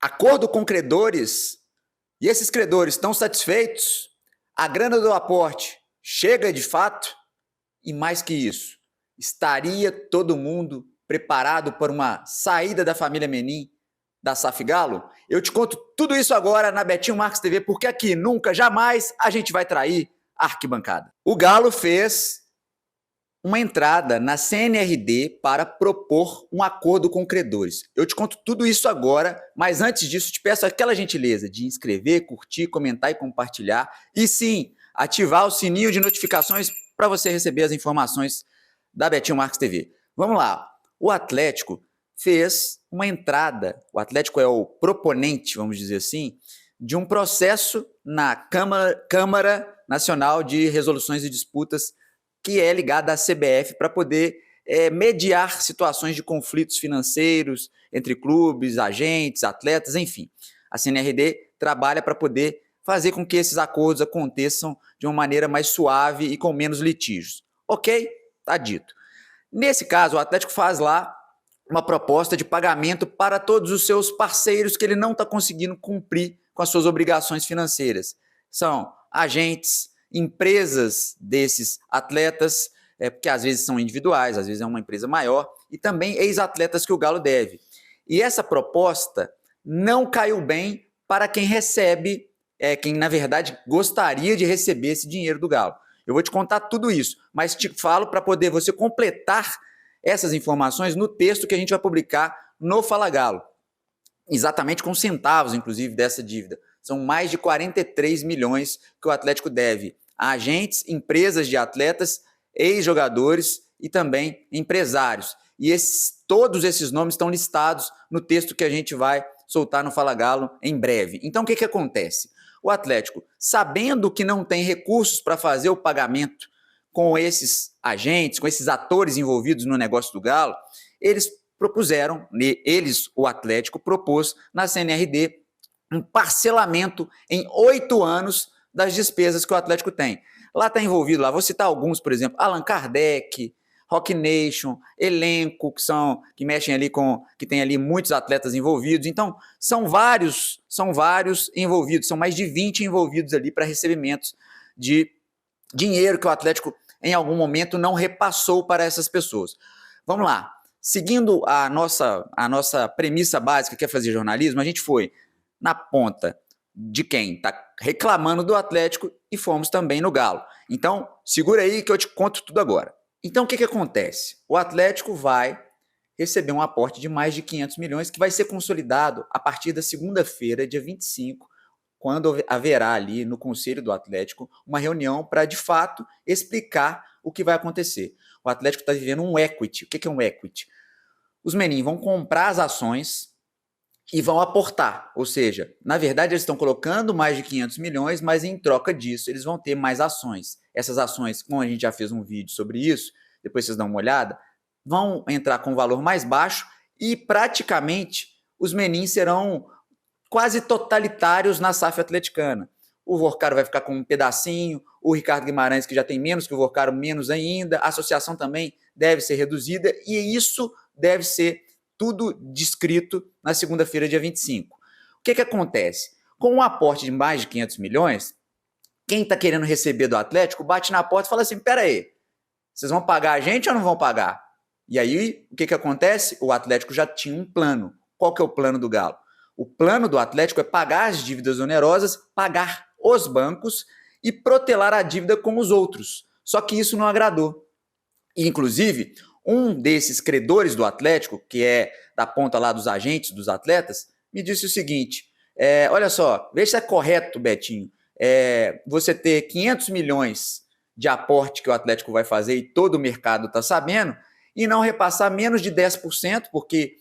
acordo com credores e esses credores estão satisfeitos, a grana do aporte chega de fato e mais que isso, estaria todo mundo preparado para uma saída da família Menin da SAF Galo? Eu te conto tudo isso agora na Betinho Marques TV, porque aqui nunca, jamais a gente vai trair a arquibancada. O Galo fez uma entrada na CNRD para propor um acordo com credores. Eu te conto tudo isso agora, mas antes disso te peço aquela gentileza de inscrever, curtir, comentar e compartilhar. E sim, ativar o sininho de notificações para você receber as informações da Betinho Marques TV. Vamos lá, o Atlético fez uma entrada, o Atlético é o proponente, vamos dizer assim, de um processo na Câmara Nacional de Resoluções e Disputas, que é ligada à CBF, para poder mediar situações de conflitos financeiros entre clubes, agentes, atletas, enfim. A CNRD trabalha para poder fazer com que esses acordos aconteçam de uma maneira mais suave e com menos litígios. Ok? Tá dito. Nesse caso, o Atlético faz lá uma proposta de pagamento para todos os seus parceiros que ele não está conseguindo cumprir com as suas obrigações financeiras. São agentes, empresas desses atletas, porque às vezes são individuais, às vezes é uma empresa maior, e também ex-atletas que o Galo deve. E essa proposta não caiu bem para quem recebe, quem na verdade gostaria de receber esse dinheiro do Galo. Eu vou te contar tudo isso, mas te falo para poder você completar essas informações no texto que a gente vai publicar no Fala Galo. Exatamente com centavos, inclusive, dessa dívida. São mais de 43 milhões que o Atlético deve a agentes, empresas de atletas, ex-jogadores e também empresários. E todos esses nomes estão listados no texto que a gente vai soltar no Fala Galo em breve. Então, o que acontece? O Atlético, sabendo que não tem recursos para fazer o pagamento com esses agentes, com esses atores envolvidos no negócio do Galo, eles propuseram, o Atlético propôs na CNRD um parcelamento em 8 anos das despesas que o Atlético tem. Lá está envolvido, lá vou citar alguns, por exemplo, Allan Kardec, Rock Nation, Elenco, que mexem ali que tem ali muitos atletas envolvidos. Então, são vários envolvidos, são mais de 20 envolvidos ali para recebimentos de dinheiro que o Atlético em algum momento não repassou para essas pessoas. Vamos lá, seguindo a nossa premissa básica, que é fazer jornalismo, a gente foi na ponta de quem está reclamando do Atlético e fomos também no Galo. Então, segura aí que eu te conto tudo agora. Então, o que acontece? O Atlético vai receber um aporte de mais de 500 milhões que vai ser consolidado a partir da segunda-feira, dia 25, quando haverá ali no Conselho do Atlético uma reunião para, de fato, explicar o que vai acontecer. O Atlético está vivendo um equity. O que é um equity? Os Menin vão comprar as ações e vão aportar, ou seja, na verdade eles estão colocando mais de 500 milhões, mas em troca disso eles vão ter mais ações. Essas ações, como a gente já fez um vídeo sobre isso, depois vocês dão uma olhada, vão entrar com um valor mais baixo e praticamente os Menin serão quase totalitários na SAF atleticana. O Vorcaro vai ficar com um pedacinho, o Ricardo Guimarães, que já tem menos que o Vorcaro, menos ainda, a associação também deve ser reduzida e isso deve ser tudo descrito na segunda-feira, dia 25. O que acontece? Com um aporte de mais de 500 milhões, quem está querendo receber do Atlético bate na porta e fala assim, pera aí, vocês vão pagar a gente ou não vão pagar? E aí, o que acontece? O Atlético já tinha um plano. Qual que é o plano do Galo? O plano do Atlético é pagar as dívidas onerosas, pagar os bancos e protelar a dívida com os outros. Só que isso não agradou. E, inclusive, um desses credores do Atlético, que é da ponta lá dos agentes, dos atletas, me disse o seguinte, olha só, veja se é correto, Betinho, você ter 500 milhões de aporte que o Atlético vai fazer e todo o mercado está sabendo, e não repassar menos de 10%, porque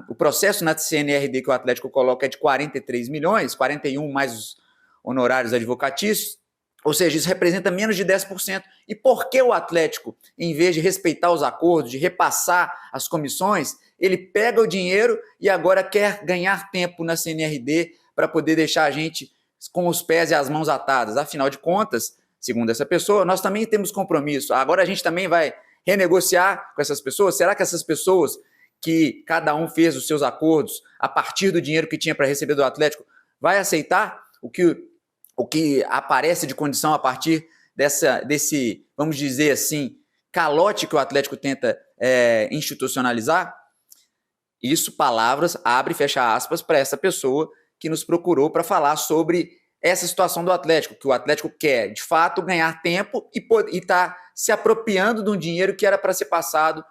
o processo na CNRD que o Atlético coloca é de 43 milhões, 41 mais os honorários advocatícios, ou seja, isso representa menos de 10%. E por que o Atlético, em vez de respeitar os acordos, de repassar as comissões, ele pega o dinheiro e agora quer ganhar tempo na CNRD para poder deixar a gente com os pés e as mãos atadas? Afinal de contas, segundo essa pessoa, nós também temos compromisso. Agora a gente também vai renegociar com essas pessoas? Será que essas pessoas que cada um fez os seus acordos a partir do dinheiro que tinha para receber do Atlético, vai aceitar o que aparece de condição a partir desse, vamos dizer assim, calote que o Atlético tenta institucionalizar? Isso, palavras, abre e fecha aspas, para essa pessoa que nos procurou para falar sobre essa situação do Atlético, que o Atlético quer, de fato, ganhar tempo e está se apropriando de um dinheiro que era para ser passado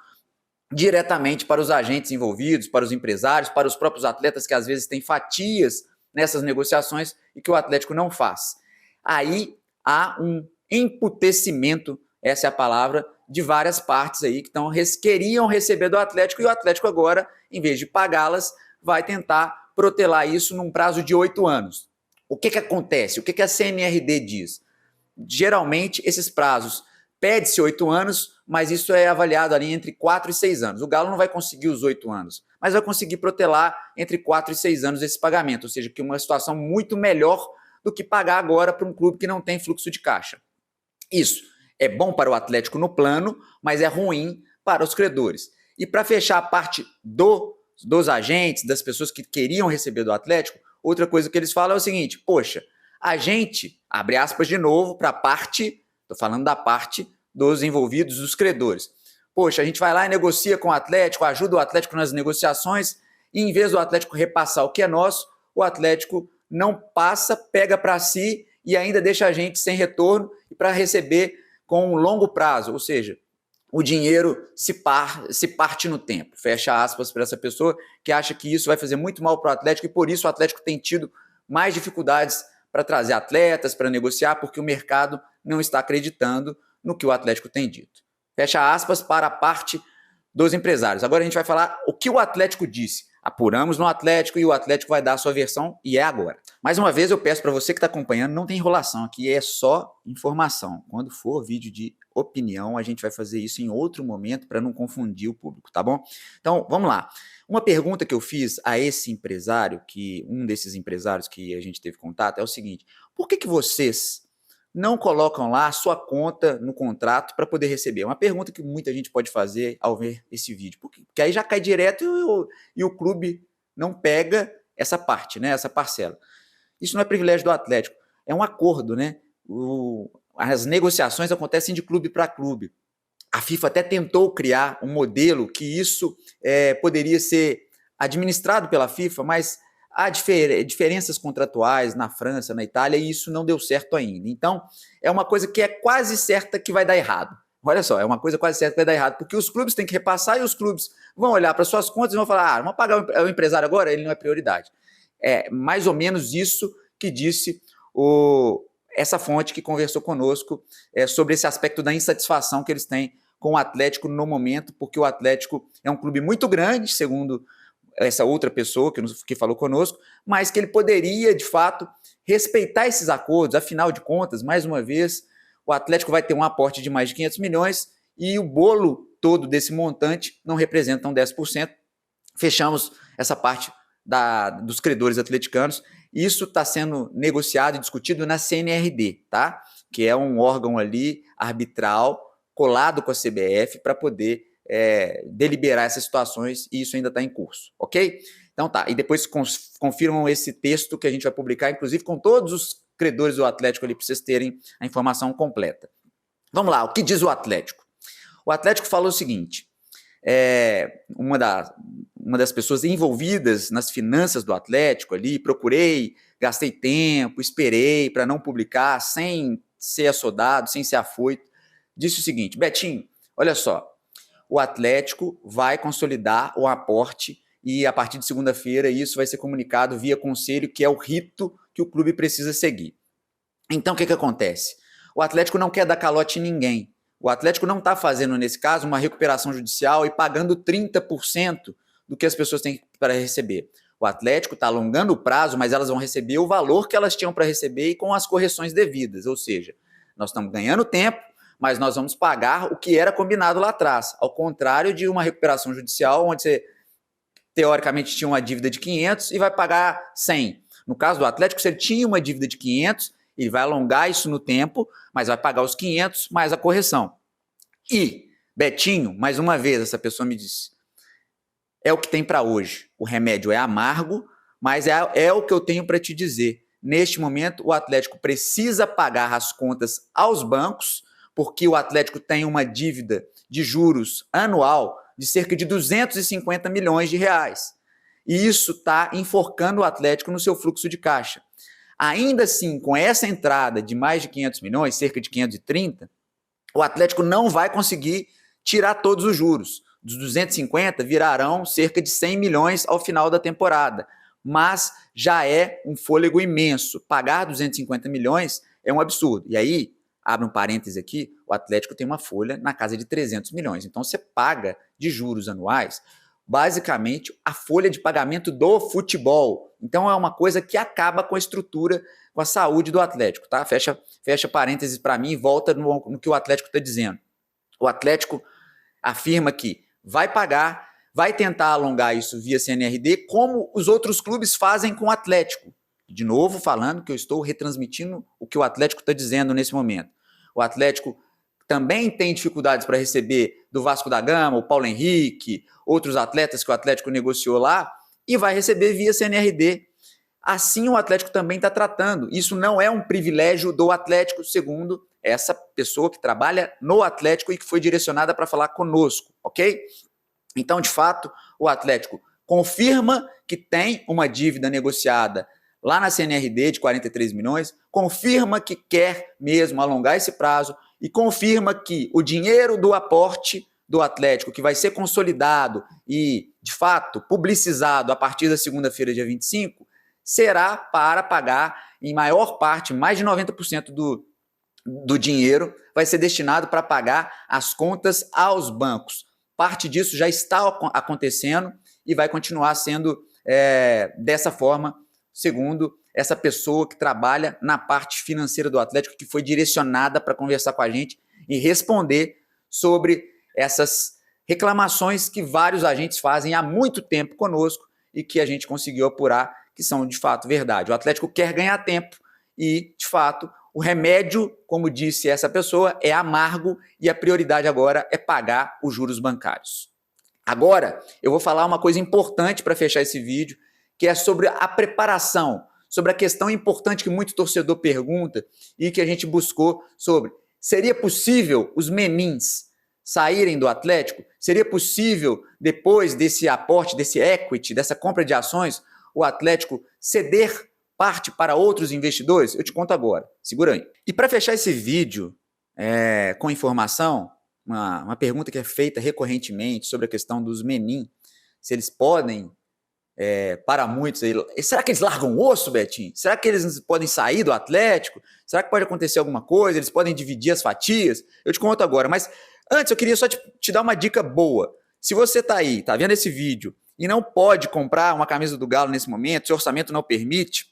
diretamente para os agentes envolvidos, para os empresários, para os próprios atletas que às vezes têm fatias nessas negociações e que o Atlético não faz. Aí há um emputecimento, essa é a palavra, de várias partes aí que queriam receber do Atlético, e o Atlético agora, em vez de pagá-las, vai tentar protelar isso num prazo de 8 anos. O que acontece? O que a CNRD diz? Geralmente, esses prazos, pede-se 8 anos, mas isso é avaliado ali entre 4 e 6 anos. O Galo não vai conseguir os 8 anos, mas vai conseguir protelar entre 4 e 6 anos esse pagamento, ou seja, que é uma situação muito melhor do que pagar agora para um clube que não tem fluxo de caixa. Isso é bom para o Atlético no plano, mas é ruim para os credores. E para fechar a parte dos agentes, das pessoas que queriam receber do Atlético, outra coisa que eles falam é o seguinte: poxa, a gente, abre aspas de novo, para a parte, estou falando da parte dos envolvidos, dos credores. Poxa, a gente vai lá e negocia com o Atlético, ajuda o Atlético nas negociações, e em vez do Atlético repassar o que é nosso, o Atlético não passa, pega para si e ainda deixa a gente sem retorno e para receber com um longo prazo, ou seja, o dinheiro se parte no tempo. Fecha aspas para essa pessoa que acha que isso vai fazer muito mal para o Atlético e por isso o Atlético tem tido mais dificuldades para trazer atletas, para negociar, porque o mercado não está acreditando no que o Atlético tem dito. Fecha aspas para a parte dos empresários. Agora a gente vai falar o que o Atlético disse. Apuramos no Atlético e o Atlético vai dar a sua versão e é agora. Mais uma vez eu peço para você que está acompanhando, não tem enrolação aqui, é só informação. Quando for vídeo de opinião, a gente vai fazer isso em outro momento para não confundir o público, tá bom? Então, vamos lá. Uma pergunta que eu fiz a esse empresário, um desses empresários que a gente teve contato, é o seguinte: por que vocês não colocam lá a sua conta no contrato para poder receber? É uma pergunta que muita gente pode fazer ao ver esse vídeo, porque aí já cai direto e o clube não pega essa parte, né, essa parcela. Isso não é privilégio do Atlético, é um acordo, né? As negociações acontecem de clube para clube. A FIFA até tentou criar um modelo que isso poderia ser administrado pela FIFA, mas há diferenças contratuais na França, na Itália, e isso não deu certo ainda. Então, é uma coisa que é quase certa que vai dar errado. Olha só, é uma coisa quase certa que vai dar errado, porque os clubes têm que repassar e os clubes vão olhar para suas contas e vão falar: vamos pagar o empresário agora, ele não é prioridade. É mais ou menos isso que disse essa fonte que conversou conosco sobre esse aspecto da insatisfação que eles têm com o Atlético no momento, porque o Atlético é um clube muito grande, segundo essa outra pessoa que falou conosco, mas que ele poderia, de fato, respeitar esses acordos. Afinal de contas, mais uma vez, o Atlético vai ter um aporte de mais de 500 milhões e o bolo todo desse montante não representa 10%. Fechamos essa parte dos credores atleticanos. Isso está sendo negociado e discutido na CNRD, tá? Que é um órgão ali arbitral colado com a CBF para poder deliberar essas situações, e isso ainda está em curso, ok? Então tá, e depois confirmam esse texto que a gente vai publicar, inclusive com todos os credores do Atlético ali, para vocês terem a informação completa. Vamos lá, o que diz o Atlético? O Atlético falou o seguinte: uma das pessoas envolvidas nas finanças do Atlético ali, procurei, gastei tempo, esperei para não publicar, sem ser assodado, sem ser afoito, disse o seguinte: Betinho, olha só, o Atlético vai consolidar o aporte e a partir de segunda-feira isso vai ser comunicado via conselho, que é o rito que o clube precisa seguir. Então o que acontece? O Atlético não quer dar calote em ninguém. O Atlético não está fazendo, nesse caso, uma recuperação judicial e pagando 30% do que as pessoas têm para receber. O Atlético está alongando o prazo, mas elas vão receber o valor que elas tinham para receber e com as correções devidas. Ou seja, nós estamos ganhando tempo, mas nós vamos pagar o que era combinado lá atrás, ao contrário de uma recuperação judicial, onde você, teoricamente, tinha uma dívida de 500 e vai pagar 100. No caso do Atlético, se ele tinha uma dívida de 500, ele vai alongar isso no tempo, mas vai pagar os 500 mais a correção. E, Betinho, mais uma vez, essa pessoa me disse: É o que tem para hoje. O remédio é amargo, mas é o que eu tenho para te dizer. Neste momento, o Atlético precisa pagar as contas aos bancos, porque o Atlético tem uma dívida de juros anual de cerca de 250 milhões de reais. E isso está enforcando o Atlético no seu fluxo de caixa. Ainda assim, com essa entrada de mais de 500 milhões, cerca de 530, o Atlético não vai conseguir tirar todos os juros. Dos 250 virarão cerca de 100 milhões ao final da temporada. Mas já é um fôlego imenso. Pagar 250 milhões é um absurdo. E aí, abre um parêntese aqui, o Atlético tem uma folha na casa de 300 milhões. Então você paga de juros anuais basicamente a folha de pagamento do futebol. Então é uma coisa que acaba com a estrutura, com a saúde do Atlético, tá? Fecha parênteses para mim e volta no que o Atlético está dizendo. O Atlético afirma que vai pagar, vai tentar alongar isso via CNRD, como os outros clubes fazem com o Atlético. De novo, falando que eu estou retransmitindo o que o Atlético está dizendo nesse momento. O Atlético também tem dificuldades para receber do Vasco da Gama, o Paulo Henrique, outros atletas que o Atlético negociou lá, e vai receber via CNRD. Assim o Atlético também está tratando. Isso não é um privilégio do Atlético, segundo essa pessoa que trabalha no Atlético e que foi direcionada para falar conosco, ok? Então, de fato, o Atlético confirma que tem uma dívida negociada lá na CNRD de 43 milhões, confirma que quer mesmo alongar esse prazo e confirma que o dinheiro do aporte do Atlético, que vai ser consolidado e, de fato, publicizado a partir da segunda-feira, dia 25, será para pagar, em maior parte, mais de 90% do dinheiro vai ser destinado para pagar as contas aos bancos. Parte disso já está acontecendo e vai continuar sendo dessa forma, segundo essa pessoa que trabalha na parte financeira do Atlético, que foi direcionada para conversar com a gente e responder sobre essas reclamações que vários agentes fazem há muito tempo conosco e que a gente conseguiu apurar que são de fato verdade. O Atlético quer ganhar tempo e, de fato, o remédio, como disse essa pessoa, é amargo e a prioridade agora é pagar os juros bancários. Agora, eu vou falar uma coisa importante para fechar esse vídeo, que é sobre a preparação, sobre a questão importante que muito torcedor pergunta e que a gente buscou sobre. Seria possível os menins saírem do Atlético? Seria possível, depois desse aporte, desse equity, dessa compra de ações, o Atlético ceder parte para outros investidores? Eu te conto agora. Segura aí. E para fechar esse vídeo com informação, uma pergunta que é feita recorrentemente sobre a questão dos menin, se eles podem, para muitos, será que eles largam o osso, Betinho? Será que eles podem sair do Atlético? Será que pode acontecer alguma coisa? Eles podem dividir as fatias? Eu te conto agora, mas antes eu queria só te dar uma dica boa. Se você está aí, está vendo esse vídeo e não pode comprar uma camisa do Galo nesse momento, seu orçamento não permite,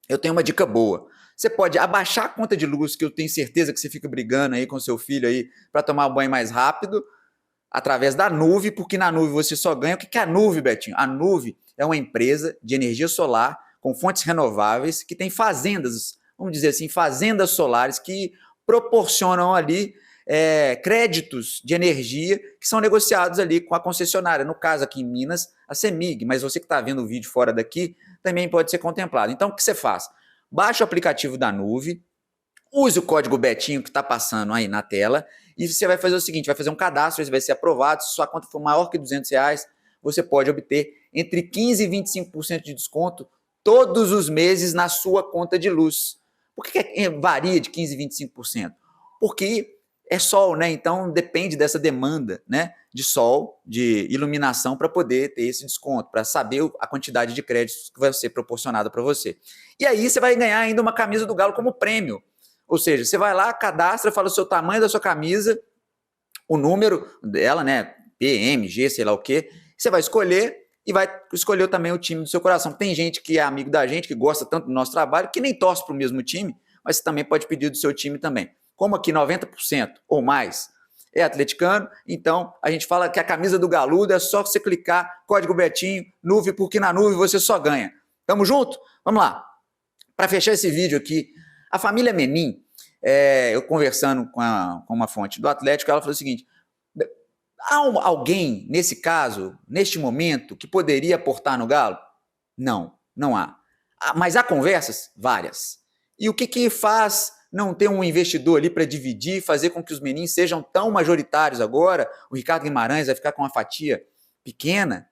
eu tenho uma dica boa. Você pode abaixar a conta de luz, que eu tenho certeza que você fica brigando aí com seu filho aí para tomar um banho mais rápido, através da Nuve, porque na Nuve você só ganha. O que é a Nuve, Betinho? A Nuve é uma empresa de energia solar com fontes renováveis que tem fazendas, vamos dizer assim, fazendas solares que proporcionam ali créditos de energia que são negociados ali com a concessionária. No caso aqui em Minas, a CEMIG, mas você que está vendo o vídeo fora daqui também pode ser contemplado. Então, o que você faz? Baixa o aplicativo da Nuve, use o código Betinho que está passando aí na tela e você vai fazer o seguinte, vai fazer um cadastro, ele vai ser aprovado, se sua conta for maior que R$200, você pode obter entre 15% e 25% de desconto todos os meses na sua conta de luz. Por que varia de 15% e 25%? Porque é sol, né? Então depende dessa demanda, né, de sol, de iluminação para poder ter esse desconto, para saber a quantidade de créditos que vai ser proporcionada para você. E aí você vai ganhar ainda uma camisa do Galo como prêmio. Ou seja, você vai lá, cadastra, fala o seu tamanho da sua camisa, o número dela, né, PM, G, sei lá o quê, você vai escolher e vai escolher também o time do seu coração. Tem gente que é amigo da gente, que gosta tanto do nosso trabalho, que nem torce para o mesmo time, mas você também pode pedir do seu time também. Como aqui 90% ou mais é atleticano, então a gente fala que a camisa do Galudo é só você clicar, código Betinho, Nuve, porque na Nuve você só ganha. Tamo junto? Vamos lá. Para fechar esse vídeo aqui, a família Menin, eu conversando com uma fonte do Atlético, ela falou o seguinte, Há alguém, nesse caso, neste momento, que poderia aportar no Galo? Não, não há. Mas há conversas? Várias. E o que faz não ter um investidor ali para dividir, fazer com que os meninos sejam tão majoritários agora? O Ricardo Guimarães vai ficar com uma fatia pequena,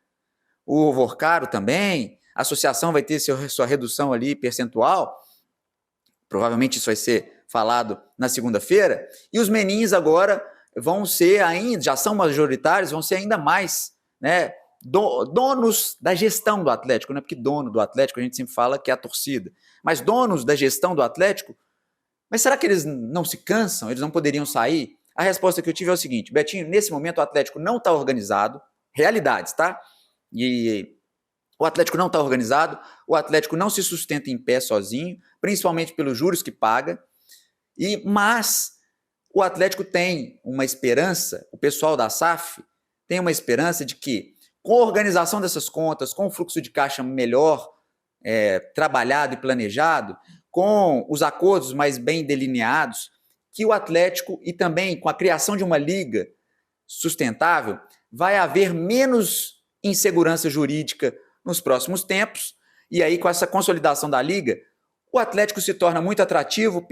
o Vorcaro também, a associação vai ter sua redução ali percentual, provavelmente isso vai ser falado na segunda-feira, e os meninos agora vão ser ainda, já são majoritários, vão ser ainda mais, né, donos da gestão do Atlético, não é porque dono do Atlético a gente sempre fala que é a torcida, mas donos da gestão do Atlético. Mas será que eles não se cansam? Eles não poderiam sair? A resposta que eu tive é o seguinte, Betinho, nesse momento o Atlético não está organizado, realidades, tá? E o Atlético não está organizado, o Atlético não se sustenta em pé sozinho, principalmente pelos juros que paga, mas o Atlético tem uma esperança, o pessoal da SAF tem uma esperança de que, com a organização dessas contas, com o fluxo de caixa melhor trabalhado e planejado, com os acordos mais bem delineados, que o Atlético, e também com a criação de uma liga sustentável, vai haver menos insegurança jurídica nos próximos tempos, e aí com essa consolidação da liga, o Atlético se torna muito atrativo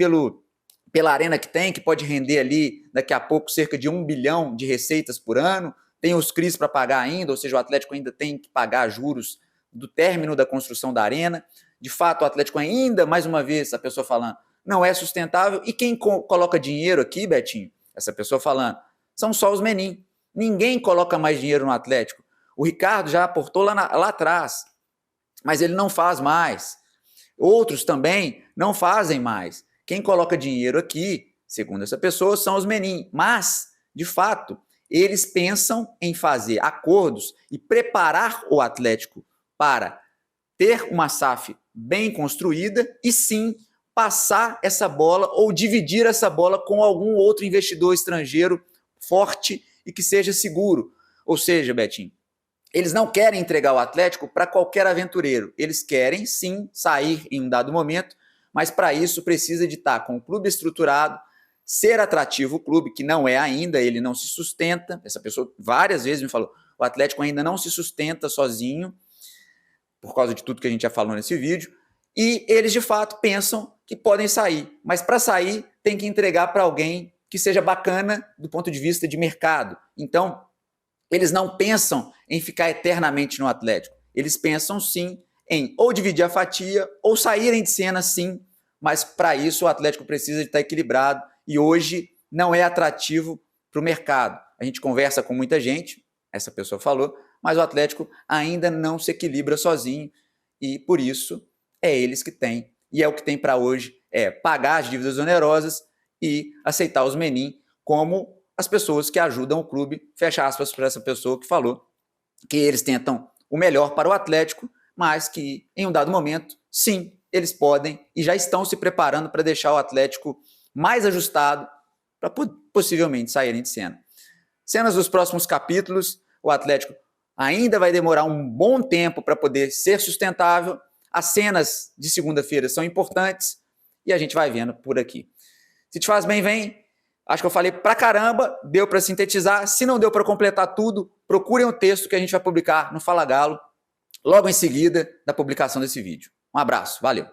pela arena que tem, que pode render ali daqui a pouco cerca de 1 bilhão de receitas por ano, tem os CRIs para pagar ainda, ou seja, o Atlético ainda tem que pagar juros do término da construção da arena. De fato, o Atlético ainda, mais uma vez, a pessoa falando, não é sustentável, e quem coloca dinheiro aqui, Betinho, essa pessoa falando, são só os menin. Ninguém coloca mais dinheiro no Atlético. O Ricardo já aportou lá atrás, mas ele não faz mais. Outros também não fazem mais. Quem coloca dinheiro aqui, segundo essa pessoa, são os menin. Mas, de fato, eles pensam em fazer acordos e preparar o Atlético para ter uma SAF bem construída e sim passar essa bola ou dividir essa bola com algum outro investidor estrangeiro forte e que seja seguro. Ou seja, Betinho, eles não querem entregar o Atlético para qualquer aventureiro. Eles querem sim sair em um dado momento, mas para isso precisa de estar com o clube estruturado, ser atrativo o clube, que não é ainda, ele não se sustenta. Essa pessoa várias vezes me falou, o Atlético ainda não se sustenta sozinho, por causa de tudo que a gente já falou nesse vídeo, e eles de fato pensam que podem sair, mas para sair tem que entregar para alguém que seja bacana do ponto de vista de mercado. Então, eles não pensam em ficar eternamente no Atlético, eles pensam sim em ou dividir a fatia ou saírem de cena sim, mas para isso o Atlético precisa de estar equilibrado e hoje não é atrativo para o mercado. A gente conversa com muita gente, essa pessoa falou, mas o Atlético ainda não se equilibra sozinho e por isso é eles que têm. E é o que tem para hoje, é pagar as dívidas onerosas e aceitar os menin como as pessoas que ajudam o clube, fecha aspas para essa pessoa que falou que eles tentam o melhor para o Atlético, mas que em um dado momento, sim, eles podem e já estão se preparando para deixar o Atlético mais ajustado para possivelmente saírem de cena. Cenas dos próximos capítulos, o Atlético ainda vai demorar um bom tempo para poder ser sustentável. As cenas de segunda-feira são importantes e a gente vai vendo por aqui. Se te faz bem, vem. Acho que eu falei pra caramba, deu para sintetizar. Se não deu para completar tudo, procurem o texto que a gente vai publicar no Fala Galo logo em seguida da publicação desse vídeo. Um abraço, valeu!